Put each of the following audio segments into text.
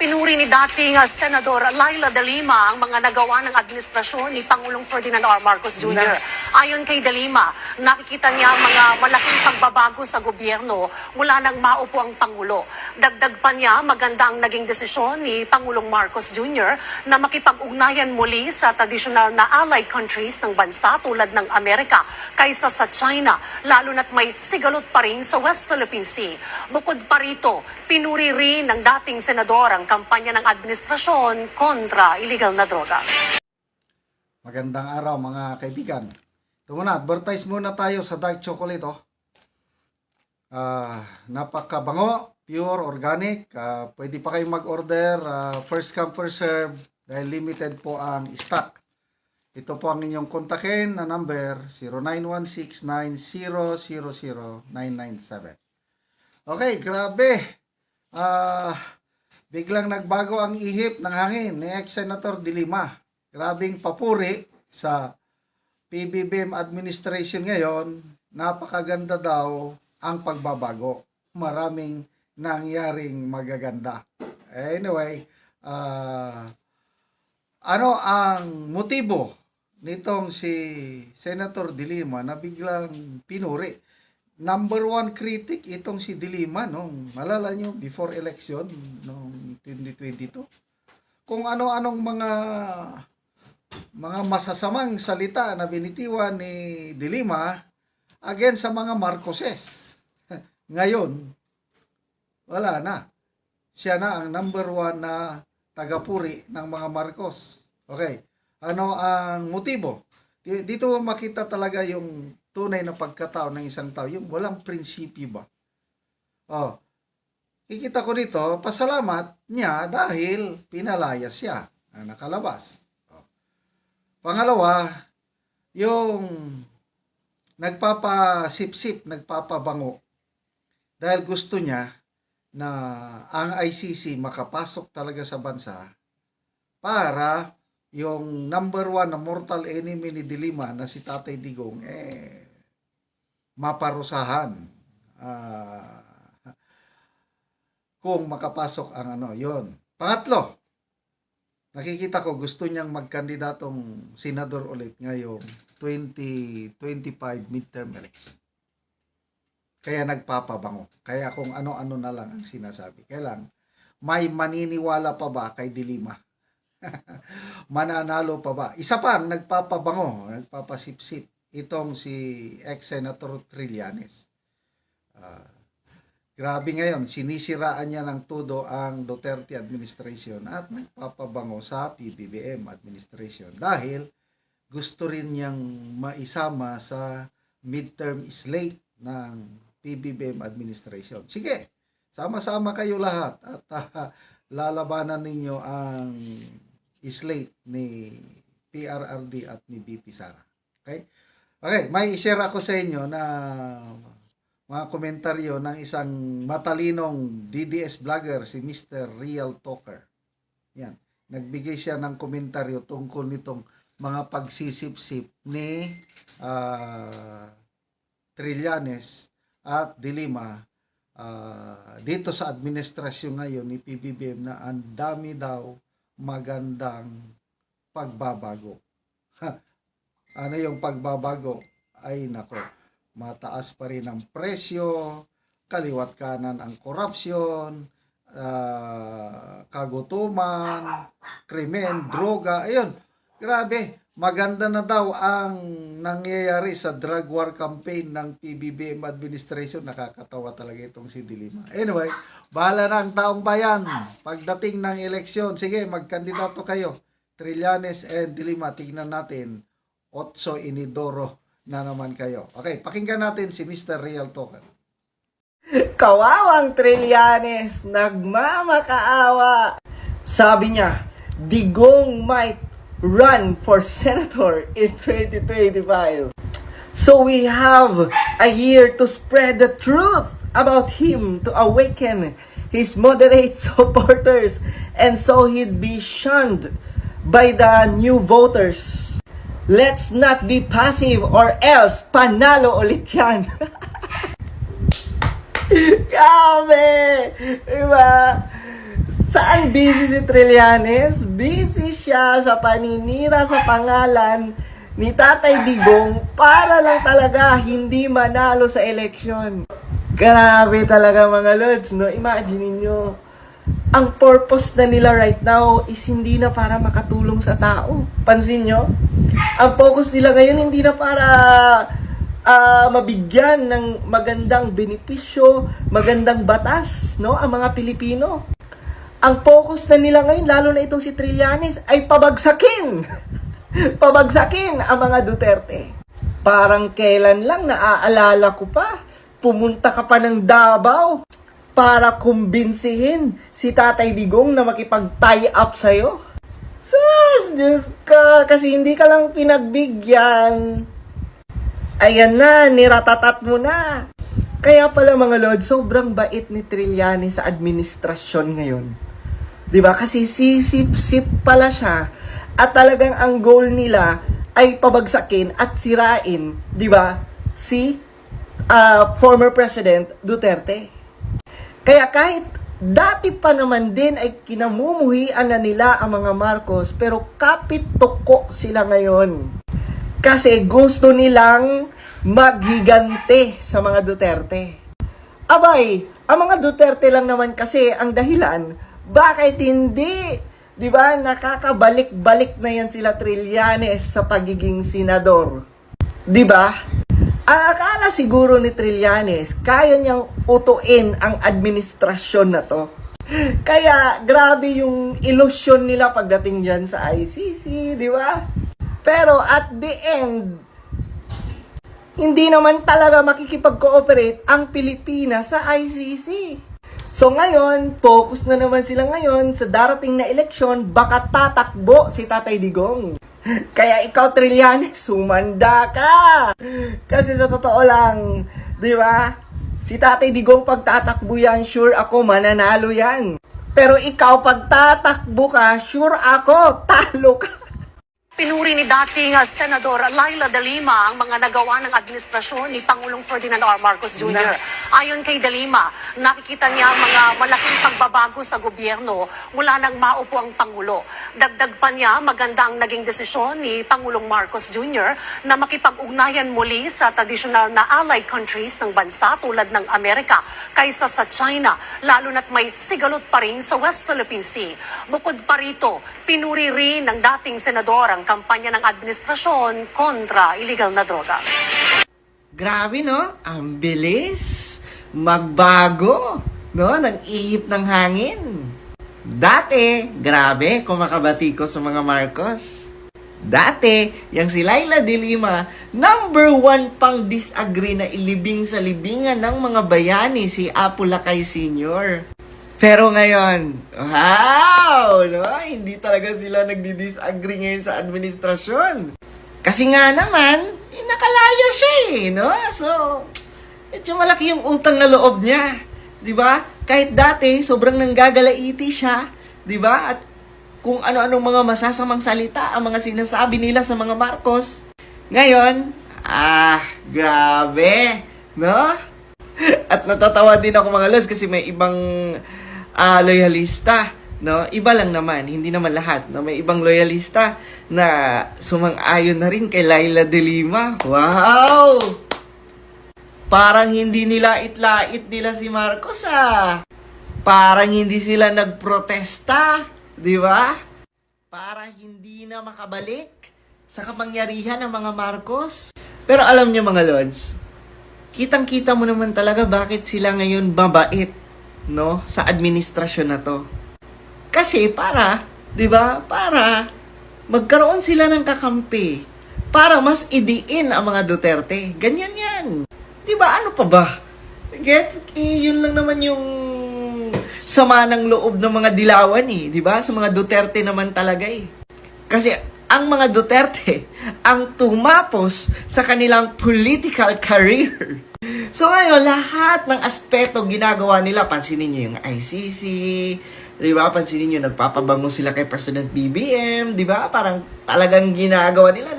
Pinuri ni dating Senador Laila De Lima ang mga nagawa ng administrasyon ni Pangulong Ferdinand R. Marcos Jr. Ayon kay De Lima, nakikita niya ang mga malaking pagbabago sa gobyerno mula nang maupo ang Pangulo. Dagdag pa niya, maganda ang naging desisyon ni Pangulong Marcos Jr. na makipag-ugnayan muli sa tradisyonal na allied countries ng bansa tulad ng Amerika kaysa sa China, lalo na't may sigalot pa rin sa West Philippine Sea. Bukod pa rito, pinuri rin ng dating senador ang kampanya ng administrasyon kontra illegal na droga. Magandang araw mga kaibigan. Ito muna, advertise muna tayo sa dark chocolate. Napakabango, pure, organic. Pwede pa kayong mag-order. First come, first serve dahil limited po ang stock. Ito po ang inyong kontakin na number 0916-9000-997. Okay, grabe. Biglang nagbago ang ihip ng hangin ni ex-Senator De Lima. Grabing papuri sa PBBM administration ngayon. Napakaganda daw ang pagbabago. Maraming nangyaring magaganda. Anyway, ano ang motibo nitong si Senator De Lima na biglang pinuri? Number one critic itong si De Lima nung malala nyo before election noong 2022. Kung ano-anong mga masasamang salita na binitiwan ni De Lima against sa mga Marcoses. Ngayon, wala na. Siya na ang number one na tagapuri ng mga Marcos. Okay. Ano ang motibo? Dito makita talaga yung tunay na pagkatao ng isang tao, yung walang prinsipyo ba. Kikita ko dito, pasalamat niya dahil pinalaya siya na nakalabas. Pangalawa, yung nagpapasip-sip, nagpapabango dahil gusto niya na ang ICC makapasok talaga sa bansa para yung number one na mortal enemy ni De Lima na si Tatay Digong, maparusahan kung makapasok ang yon. Pangatlo, nakikita ko gusto niyang magkandidatong senador ulit ngayong 2025 midterm election. Kaya nagpapabango. Kaya kung ano-ano na lang ang sinasabi. Kaya lang, may maniniwala pa ba kay De Lima? Mananalo pa ba? Isa pang nagpapabango, nagpapasipsip itong si ex-Senator Trillanes. Grabe ngayon, sinisiraan niya ng todo ang Duterte administration at nagpapabango sa PBBM administration dahil gusto rin niyang maisama sa midterm slate ng PBBM administration. Sige, sama-sama kayo lahat at lalabanan ninyo ang slate ni PRRD at ni BP Sara. Okay? Okay, may i-share ako sa inyo na mga komentaryo ng isang matalinong DDS vlogger, si Mr. Real Talker. Yan. Nagbigay siya ng komentaryo tungkol nitong mga pagsisip-sip ni Trillanes at De Lima dito sa administrasyon ngayon ni PBBM na ang dami daw magandang pagbabago. Ano yung pagbabago? Ay nako, mataas pa rin ang presyo, kaliwat kanan ang korupsyon, kagutuman, krimen, droga, ayun, grabe, maganda na daw ang nangyayari sa drug war campaign ng PBBM administration. Nakakatawa talaga itong si De Lima. Anyway, bahala na ang taong bayan. Pagdating ng eleksyon, sige, magkandidato kayo. Trillanes and De Lima, tignan natin. Otso inidoro na naman kayo. Okay, pakinggan natin si Mr. Real Talker. Kawawang Trillanes, nagmamakaawa. Sabi niya, Digong might run for senator in 2025. So we have a year to spread the truth about him, to awaken his moderate supporters, and so he'd be shunned by the new voters. Let's not be passive or else panalo ulit yan. Grabe! Diba? Saan busy si Trillanes? Busy siya sa paninira sa pangalan ni Tatay Digong para lang talaga hindi manalo sa eleksyon. Grabe talaga mga lods, no? Imagine niyo, ang purpose na nila right now is hindi na para makatulong sa tao. Pansin nyo? Ang focus nila ngayon hindi na para mabigyan ng magandang benepisyo, magandang batas, no? Ang mga Pilipino. Ang focus na nila ngayon, lalo na itong si Trillanes, ay pabagsakin. Pabagsakin ang mga Duterte. Parang kailan lang naaalala ko pa, pumunta ka pa ng Davao para kumbinsihin si Tatay Digong na makipag-tie up sa'yo. Sus, Diyos ka, kasi hindi ka lang pinagbigyan. Ayan na, niratatat mo na. Kaya pala mga Lord, sobrang bait ni Trillanes sa administrasyon ngayon. 'Di ba? Kasi sisip-sip pala siya. At talagang ang goal nila ay pabagsakin at sirain, 'di ba? Si former President Duterte. Kaya kahit dati pa naman din ay kinamumuhian na nila ang mga Marcos, pero kapit-tuko sila ngayon. Kasi gusto nilang maghigante sa mga Duterte. Abay, ang mga Duterte lang naman kasi ang dahilan, bakit hindi? 'Di ba? Nakakabalik-balik na yan sila Trillanes sa pagiging senador. 'Di ba? Ang akala siguro ni Trillanes, kaya niyang utuin ang administrasyon na to. Kaya grabe yung ilusyon nila pagdating diyan sa ICC, 'di ba? Pero at the end, hindi naman talaga makikipag-cooperate ang Pilipinas sa ICC. So ngayon, focus na naman sila ngayon sa darating na eleksyon, baka tatakbo si Tatay Digong. Kaya ikaw, Trillanes, sumanda ka. Kasi sa totoo lang, di ba? Si Tatay Digong pag tatakbo yan, sure ako mananalo yan. Pero ikaw pag tatakbo ka, sure ako, talo ka. Pinuri ni dating Senador Laila de Lima ang mga nagawa ng administrasyon ni Pangulong Ferdinand R. Marcos Jr. Ayon kay de Lima, nakikita niya ang mga malaking pagbabago sa gobyerno mula nang maupo ang Pangulo. Dagdag pa niya, maganda ang naging desisyon ni Pangulong Marcos Jr. na makipag-ugnayan muli sa tradisyonal na allied countries ng bansa tulad ng Amerika kaysa sa China, lalo na't may sigalot pa rin sa West Philippine Sea. Bukod pa rito, pinuri rin ng dating senador ang kampanya ng administrasyon kontra illegal na droga. Grabe, no? Ang bilis magbago, no? Ng ihip ng hangin. Dati, grabe, kumakabatikos sa mga Marcos. Dati, yung si Laila de Lima, number 1 pang disagree na ilibing sa libingan ng mga bayani si Apo Lakay Sr. Pero ngayon, wow! No? Hindi talaga sila nagdi-disagree ngayon sa administrasyon. Kasi nga naman, nakalaya siya no? So, medyo malaki yung utang na loob niya. 'Di ba? Kahit dati, sobrang nanggagalaiti siya. 'Di ba? At kung ano-anong mga masasamang salita ang mga sinasabi nila sa mga Marcos. Ngayon, grabe. No? At natatawa din ako mga los kasi may ibang loyalista, no? Iba lang naman, hindi naman lahat, no? May ibang loyalista na sumang-ayon na rin kay Laila de Lima. Wow! Parang hindi nila itlait nila si Marcos, Parang hindi sila nagprotesta, di ba? Para hindi na makabalik sa kapangyarihan ng mga Marcos. Pero alam niyo mga lods, kitang-kita mo naman talaga bakit sila ngayon babait, no, sa administrasyon na to. Kasi para, 'di ba? Para magkaroon sila ng kakampi, para mas idiin ang mga Duterte. Ganyan 'yan. 'Di ba? Ano pa ba? Gets? Yun lang naman yung sama ng loob ng mga dilawan 'di ba? Sa mga Duterte naman talaga Kasi ang mga Duterte ang tumapos sa kanilang political career. So ngayon, lahat ng aspeto ginagawa nila. Pansinin nyo yung ICC, di ba? Pansinin nyo, nagpapabango sila kay President BBM, di ba? Parang talagang ginagawa nila,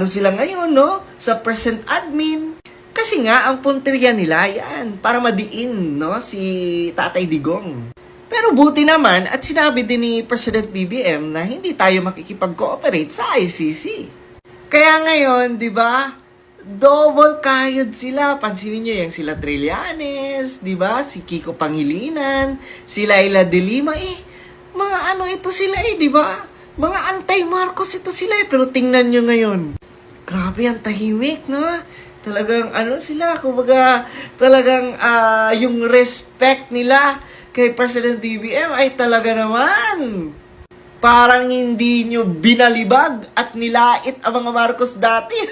sila ngayon, no? Sa present admin. Kasi nga, ang punteriya nila, yan, para madiin, no? Si Tatay Digong. Pero buti naman at sinabi din ni President BBM na hindi tayo makikipag-cooperate sa ICC. Kaya ngayon, di ba, double kayod sila. Pansinin nyo yung sila Trillanes, di ba? Si Kiko Pangilinan, si Laila de Lima, mga ano ito sila di ba? Mga anti-Marcos ito sila Pero tingnan nyo ngayon. Grabe, ang tahimik, no? Talagang ano sila, kumbaga, talagang yung respect nila kay President BBM ay talaga naman. Parang hindi nyo binalibag at nilait ang mga Marcos dati.